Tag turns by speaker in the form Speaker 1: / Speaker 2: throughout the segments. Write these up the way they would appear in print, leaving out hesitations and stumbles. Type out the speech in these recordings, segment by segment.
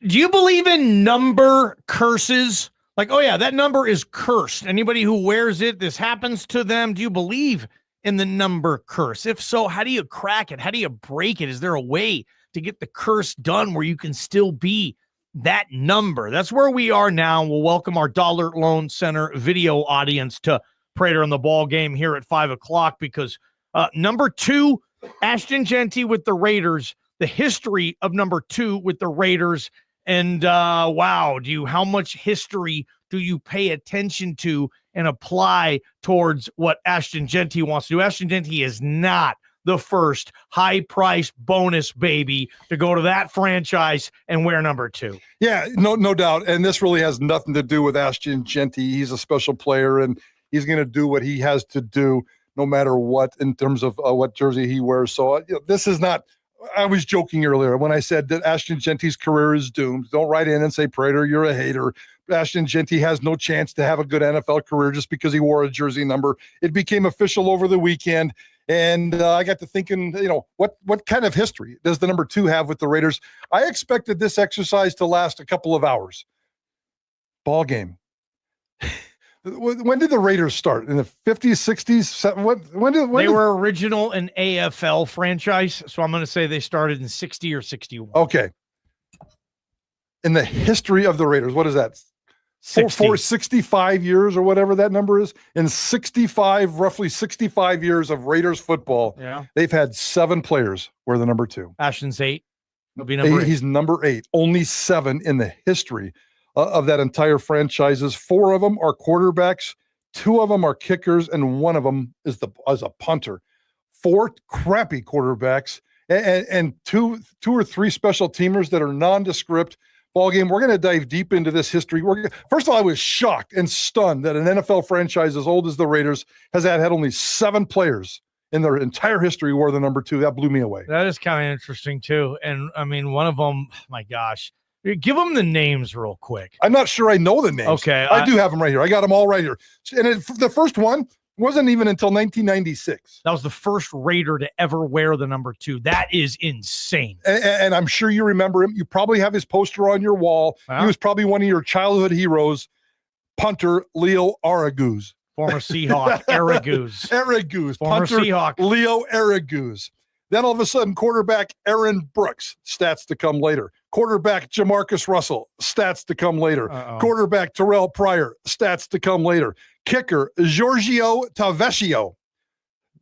Speaker 1: Do you believe in number curses? Like, oh yeah, that number is cursed. Anybody who wears it, this happens to them. Do you believe in the number curse? If so, how do you crack it? How do you break it? Is there a way to get the curse done where you can still be that number? That's where we are now. We'll welcome our Dollar Loan Center video audience to Prater and the Ball Game here at 5:00 because number 2, Ashton Jeanty with the Raiders, the history of number 2 with the Raiders. And wow, how much history do you pay attention to and apply towards what Ashton Jeanty wants to do? Ashton Jeanty is not the first high-priced bonus baby to go to that franchise and wear number 2.
Speaker 2: Yeah, no doubt. And this really has nothing to do with Ashton Jeanty. He's a special player, and he's going to do what he has to do no matter what in terms of what jersey he wears. So this is not – I was joking earlier when I said that Ashton Jeanty's career is doomed. Don't write in and say, Prater, you're a hater. Ashton Jeanty has no chance to have a good NFL career just because he wore a jersey number. It became official over the weekend, and I got to thinking, what kind of history does the number 2 have with the Raiders? I expected this exercise to last a couple of hours. Ball game. When did the Raiders start? In the 50s, 60s?
Speaker 1: They were original an AFL franchise, so I'm going to say they started in 60 or 61.
Speaker 2: Okay. In the history of the Raiders, what is that? 65 years or whatever that number is. In roughly 65 years of Raiders football, they've had 7 players wear the number 2.
Speaker 1: Ashton's 8. He'll be number 8.
Speaker 2: He's number 8. Only 7 in the history of that entire franchises. 4 of them are quarterbacks, 2 of them are kickers, and 1 of them is a punter. 4 crappy quarterbacks and two or three special teamers that are nondescript. Ball game. We're going to dive deep into this history. First of all, I was shocked and stunned that an NFL franchise as old as the Raiders has had only 7 players in their entire history who wore the number 2. That blew me away.
Speaker 1: That is kind of interesting too. And I mean, one of them, my gosh. Give them the names real quick.
Speaker 2: I'm not sure I know the names.
Speaker 1: Okay.
Speaker 2: I do have them right here. I got them all right here. And the first one wasn't even until 1996.
Speaker 1: That was the first Raider to ever wear the number 2. That is insane.
Speaker 2: And I'm sure you remember him. You probably have his poster on your wall. Wow. He was probably one of your childhood heroes, punter Leo Araguz.
Speaker 1: Former Seahawk,
Speaker 2: Araguz.
Speaker 1: Former
Speaker 2: punter
Speaker 1: Seahawk.
Speaker 2: Leo Araguz. Then all of a sudden, quarterback Aaron Brooks, stats to come later. Quarterback Jamarcus Russell, stats to come later. Quarterback Terrell Pryor, stats to come later. Kicker Giorgio Tavecchio,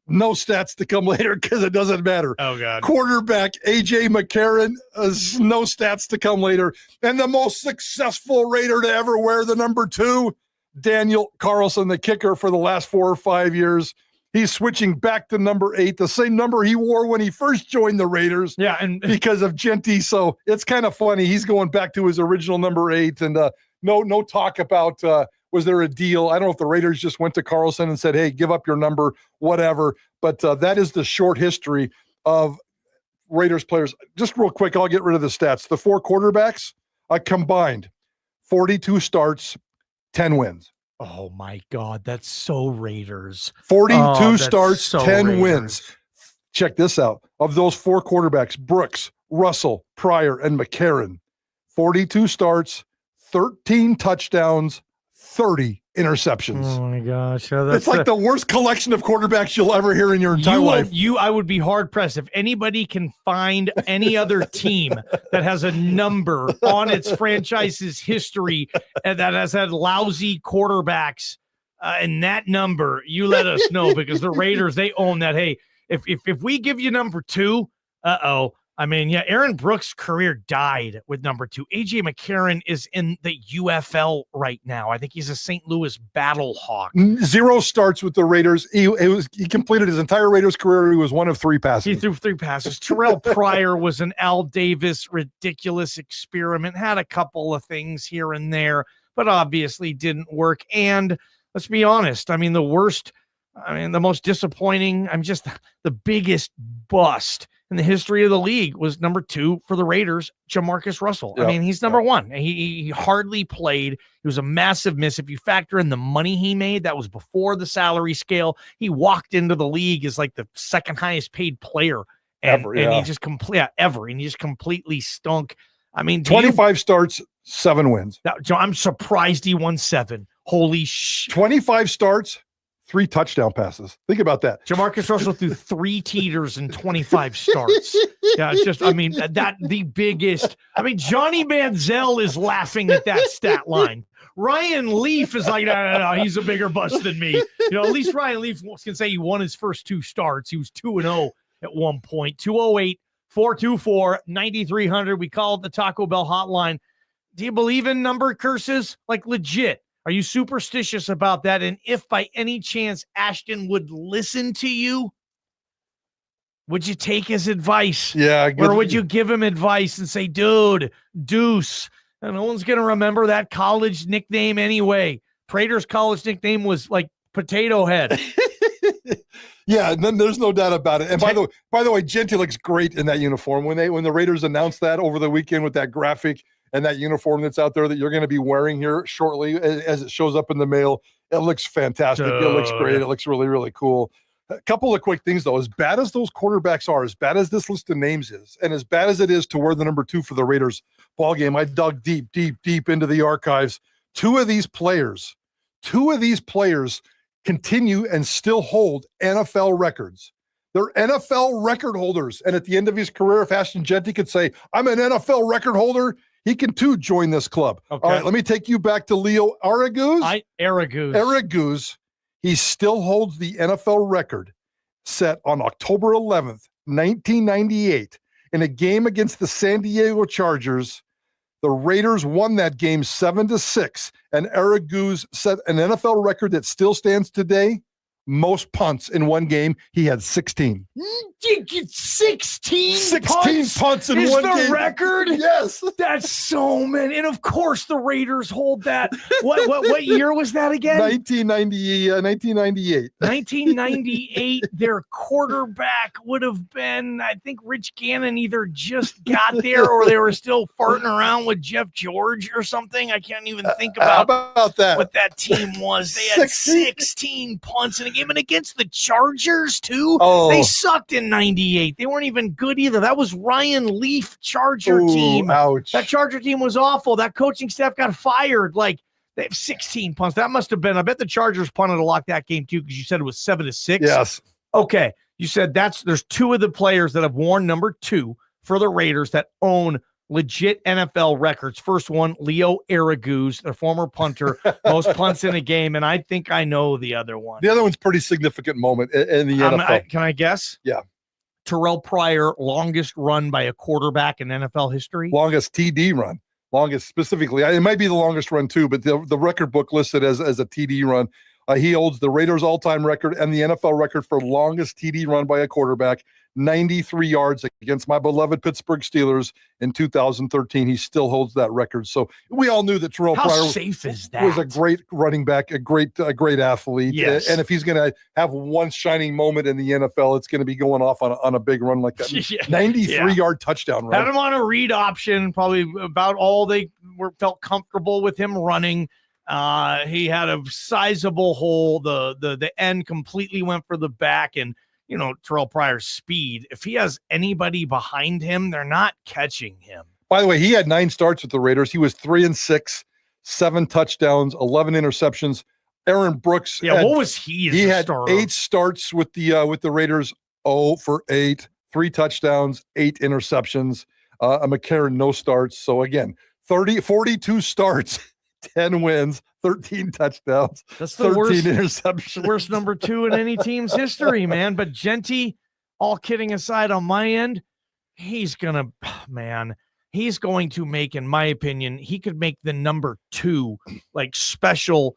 Speaker 2: no stats to come later because it doesn't matter.
Speaker 1: Oh, God.
Speaker 2: Quarterback A.J. McCarron, no stats to come later. And the most successful Raider to ever wear the number 2, Daniel Carlson, the kicker for the last 4 or 5 years. He's switching back to number 8, the same number he wore when he first joined the Raiders.
Speaker 1: Yeah, and
Speaker 2: because of Jeanty. So it's kind of funny. He's going back to his original number 8, and no talk about was there a deal? I don't know if the Raiders just went to Carlson and said, "Hey, give up your number, whatever." But that is the short history of Raiders players. Just real quick, I'll get rid of the stats. The 4 quarterbacks combined 42 starts, 10 wins.
Speaker 1: Oh, my God. That's so Raiders.
Speaker 2: 42 starts,
Speaker 1: so
Speaker 2: 10
Speaker 1: Raiders.
Speaker 2: wins. Check this out. Of those 4 quarterbacks, Brooks, Russell, Pryor, and McCarron, 42 starts, 13 touchdowns, 30 interceptions.
Speaker 1: Oh, my gosh.
Speaker 2: It's like the worst collection of quarterbacks you'll ever hear in your entire life.
Speaker 1: I would be hard-pressed. If anybody can find any other team that has a number on its franchise's history and that has had lousy quarterbacks and that number, you let us know because the Raiders, they own that. Hey, if we give you number 2, I mean, yeah, Aaron Brooks' career died with number 2. A.J. McCarron is in the UFL right now. I think he's a St. Louis Battle Hawk.
Speaker 2: 0 starts with the Raiders. He completed his entire Raiders career. He was 1 of 3 passes.
Speaker 1: He threw 3 passes. Terrell Pryor was an Al Davis ridiculous experiment, had a couple of things here and there, but obviously didn't work. And let's be honest, I mean, the most disappointing, the biggest bust in the history of the league was number 2 for the Raiders, Jamarcus Russell. Yep. I mean, he's number 1. He hardly played. He was a massive miss. If you factor in the money he made, that was before the salary scale. He walked into the league as like the second highest paid player
Speaker 2: ever.
Speaker 1: And he just completely stunk. I mean,
Speaker 2: 25 starts, 7 wins.
Speaker 1: Now, Joe, I'm surprised he won 7. Holy
Speaker 2: 25 starts, 3 touchdown passes. Think about that.
Speaker 1: Jamarcus Russell threw 3 teeters in 25 starts. Yeah, it's just, I mean, that the biggest. I mean, Johnny Manziel is laughing at that stat line. Ryan Leaf is like, no, he's a bigger bust than me. You know, at least Ryan Leaf can say he won his first 2 starts. He was 2-0 at one point. 208-424-9300. We called the Taco Bell hotline. Do you believe in number curses? Like, legit. Are you superstitious about that? And if by any chance Ashton would listen to you, would you take his advice?
Speaker 2: Yeah.
Speaker 1: Or would you give him advice and say, dude, deuce? And no one's going to remember that college nickname anyway. Prater's college nickname was like Potato Head.
Speaker 2: Yeah, and then there's no doubt about it. And by the way, Jeanty looks great in that uniform. When the Raiders announced that over the weekend with that graphic and that uniform that's out there that you're going to be wearing here shortly as it shows up in the mail, it looks fantastic. It looks great. It looks really, really cool. A couple of quick things, though. As bad as those quarterbacks are, as bad as this list of names is, and as bad as it is to wear the number 2 for the Raiders ball game, I dug deep into the archives. Two of these players continue and still hold NFL records. They're NFL record holders. And at the end of his career, if Ashton Jeanty could say, I'm an NFL record holder, he can too join this club. Okay. All right, let me take you back to Leo Araguz. Araguz. He still holds the NFL record set on October 11th, 1998. In a game against the San Diego Chargers, the Raiders won that game 7-6, and Araguz set an NFL record that still stands today. Most punts in one game. He had 16.
Speaker 1: 16
Speaker 2: punts in one game.
Speaker 1: Is the record?
Speaker 2: Yes.
Speaker 1: That's so many. And of course the Raiders hold that. What year was that again?
Speaker 2: 1998.
Speaker 1: 1998. Their quarterback would have been, I think Rich Gannon either just got there or they were still farting around with Jeff George or something. I can't even think about
Speaker 2: that.
Speaker 1: What that team was. They had 16 punts in a game, and against the Chargers too.
Speaker 2: Oh.
Speaker 1: They sucked in 98. They weren't even good either. That was Ryan Leaf Charger team.
Speaker 2: Ouch.
Speaker 1: That Charger team was awful. That coaching staff got fired. Like, they have 16 punts. That must have been, I bet the Chargers punted to lock that game too, because you said it was 7-6.
Speaker 2: Yes.
Speaker 1: Okay. You said there's 2 of the players that have worn number 2 for the Raiders that own legit NFL records. First one, Leo Araguz, their former punter, most punts in a game, and I think I know the other one.
Speaker 2: The other one's pretty significant moment in the NFL.
Speaker 1: Can I guess?
Speaker 2: Yeah.
Speaker 1: Terrell Pryor, longest run by a quarterback in NFL history?
Speaker 2: Longest TD run. Longest specifically. It might be the longest run too, but the record book listed as a TD run. He holds the Raiders' all-time record and the NFL record for longest TD run by a quarterback, 93 yards against my beloved Pittsburgh Steelers in 2013. He still holds that record. So we all knew that Terrell Pryor was a great running back, a great athlete.
Speaker 1: Yes.
Speaker 2: And if he's going to have one shining moment in the NFL, it's going to be going off on a big run like that. 93-yard touchdown run.
Speaker 1: Had him on a read option, probably about all they felt comfortable with him running. He had a sizable hole. The end completely went for the back, and you know, Terrell Pryor's speed. If he has anybody behind him, they're not catching him.
Speaker 2: By the way, he had 9 starts with the Raiders. He was 3-6, 7 touchdowns, 11 interceptions. Aaron Brooks.
Speaker 1: Yeah, what was he?
Speaker 2: He had 8 starts with the Raiders. 0 for 8, 3 touchdowns, 8 interceptions. McCarron, no starts. So again, 42 starts. 10 wins, 13 touchdowns,
Speaker 1: that's the
Speaker 2: 13 interceptions.
Speaker 1: Worst number 2 in any team's history, man. But Jeanty, all kidding aside on my end, he's going to make, in my opinion, he could make the number 2 like special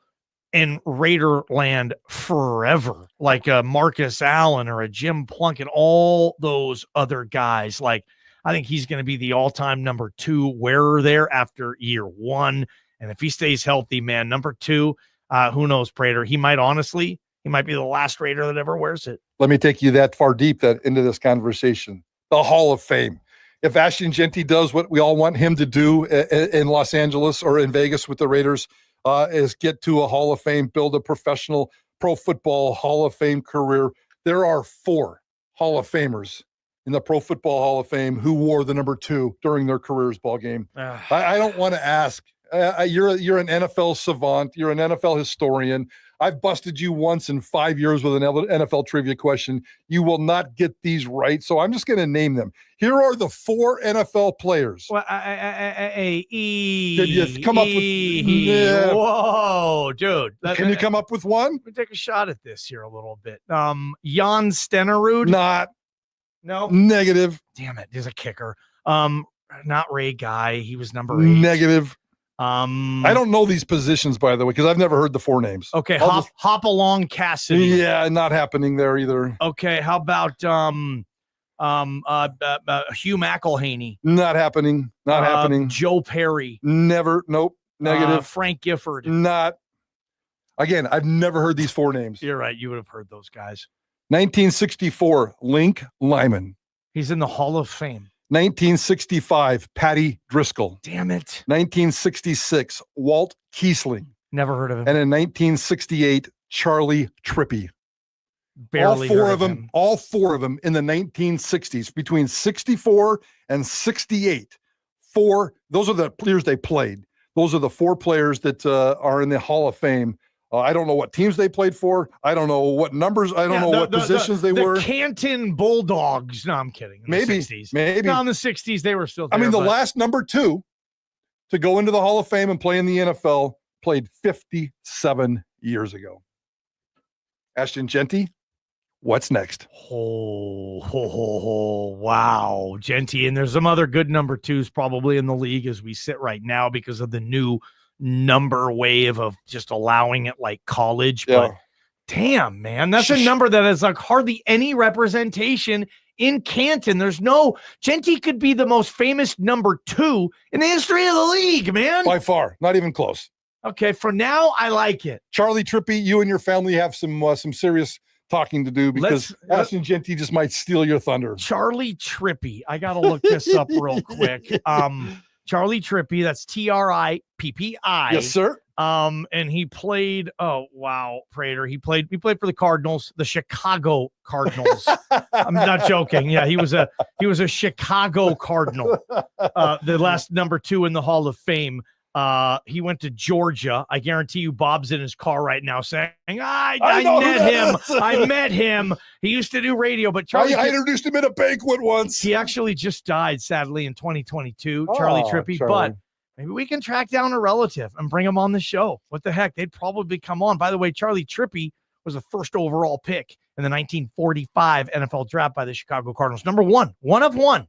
Speaker 1: in Raider land forever, like a Marcus Allen or a Jim Plunkett, all those other guys. Like, I think he's going to be the all-time number 2 wearer there after year 1. And if he stays healthy, man, number 2, who knows, Prater? He might be the last Raider that ever wears it.
Speaker 2: Let me take you that far deep into this conversation. The Hall of Fame. If Ashton Jeanty does what we all want him to do in Los Angeles or in Vegas with the Raiders, is get to a Hall of Fame, build a professional pro football Hall of Fame career. There are 4 Hall of Famers in the Pro Football Hall of Fame who wore the number 2 during their careers, Ballgame. I don't want to ask. You're an NFL savant. You're an NFL historian. I've busted you once in 5 years with an NFL trivia question. You will not get these right, so I'm just going to name them. Here are the 4 NFL players.
Speaker 1: Well,
Speaker 2: Can you come up with?
Speaker 1: Yeah. Whoa, dude!
Speaker 2: Can you come up with one?
Speaker 1: Let me take a shot at this here a little bit. Jan Stenerud.
Speaker 2: Not.
Speaker 1: No.
Speaker 2: Negative.
Speaker 1: Damn it! There's a kicker. Not Ray Guy. He was number 8.
Speaker 2: Negative. I don't know these positions, by the way, because I've never heard the 4 names.
Speaker 1: Okay, hop along Cassidy.
Speaker 2: Yeah, not happening there either.
Speaker 1: Okay, how about Hugh McElhaney?
Speaker 2: Not happening. Not happening.
Speaker 1: Joe Perry.
Speaker 2: Never. Nope. Negative.
Speaker 1: Frank Gifford.
Speaker 2: Not. Again, I've never heard these 4 names.
Speaker 1: You're right. You would have heard those guys.
Speaker 2: 1964, Link Lyman.
Speaker 1: He's in the Hall of Fame.
Speaker 2: 1965, Patty Driscoll.
Speaker 1: Damn it.
Speaker 2: 1966, Walt Kiesling.
Speaker 1: Never heard of him.
Speaker 2: And in 1968, Charlie Trippy.
Speaker 1: Barely
Speaker 2: all four of them in the 1960s, between 64 and 68. Those are the players they played. Those are the 4 players that are in the Hall of Fame. I don't know what teams they played for. I don't know what numbers. I don't know what positions they were.
Speaker 1: The Canton Bulldogs. No, I'm kidding.
Speaker 2: Maybe. No,
Speaker 1: in the 60s, they were still there.
Speaker 2: I mean, the last number 2 to go into the Hall of Fame and play in the NFL played 57 years ago. Ashton Jeanty, what's next?
Speaker 1: Wow. Jeanty. And there's some other good number 2s probably in the league as we sit right now because of the new number wave of just allowing it like college.
Speaker 2: Yeah.
Speaker 1: But damn, man, that's a number that has like hardly any representation in Canton. Jeanty could be the most famous number 2 in the history of the league, man.
Speaker 2: By far, not even close.
Speaker 1: Okay, for now, I like it.
Speaker 2: Charlie Trippy, you and your family have some serious talking to do because Ashton Jeanty just might steal your thunder.
Speaker 1: Charlie Trippy. I got to look this up real quick. Charlie Trippy, that's Trippi.
Speaker 2: Yes, sir.
Speaker 1: And he played, Prater. He played for the Cardinals, the Chicago Cardinals. I'm not joking. Yeah, he was a Chicago Cardinal. The last number 2 in the Hall of Fame. He went to Georgia. I guarantee you Bob's in his car right now saying, I met him. I met him. He used to do radio, but Charlie,
Speaker 2: I introduced him at a banquet once.
Speaker 1: He actually just died, sadly, in 2022, Charlie Trippy. But maybe we can track down a relative and bring him on the show. What the heck? They'd probably come on. By the way, Charlie Trippy was the first overall pick in the 1945 NFL draft by the Chicago Cardinals. Number 1 of 1.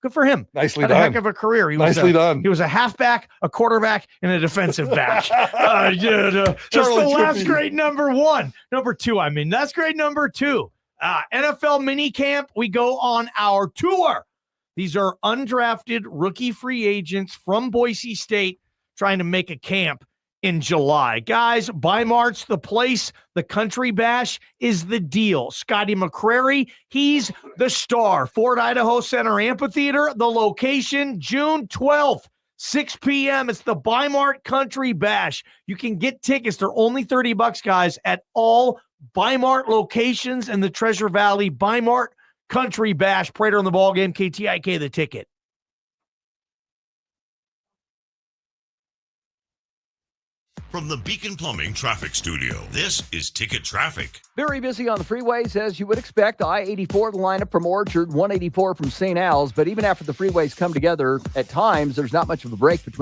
Speaker 1: Good for him.
Speaker 2: Nicely
Speaker 1: Had
Speaker 2: done.
Speaker 1: A heck of a career. He was
Speaker 2: done.
Speaker 1: He was a halfback, a quarterback, and a defensive back. That's the last great number 1. Number 2, I mean. That's great number 2. NFL minicamp, we go on our tour. These are undrafted rookie free agents from Boise State trying to make a camp in July. Guys, by March, the place, the Country Bash is the deal. Scotty McCrary, he's the star. Ford Idaho Center Amphitheater, the location, June 12th, 6 p.m. It's the Bimart Country Bash. You can get tickets. They're only $30, guys, at all Bimart locations in the Treasure Valley. Bimart Country Bash. Prater on the Ballgame, KTIK, the ticket.
Speaker 3: From the Beacon Plumbing Traffic Studio, this is Ticket Traffic.
Speaker 4: Very busy on the freeways, as you would expect. I-84, the lineup from Orchard, 184 from St. Al's. But even after the freeways come together, at times, there's not much of a break between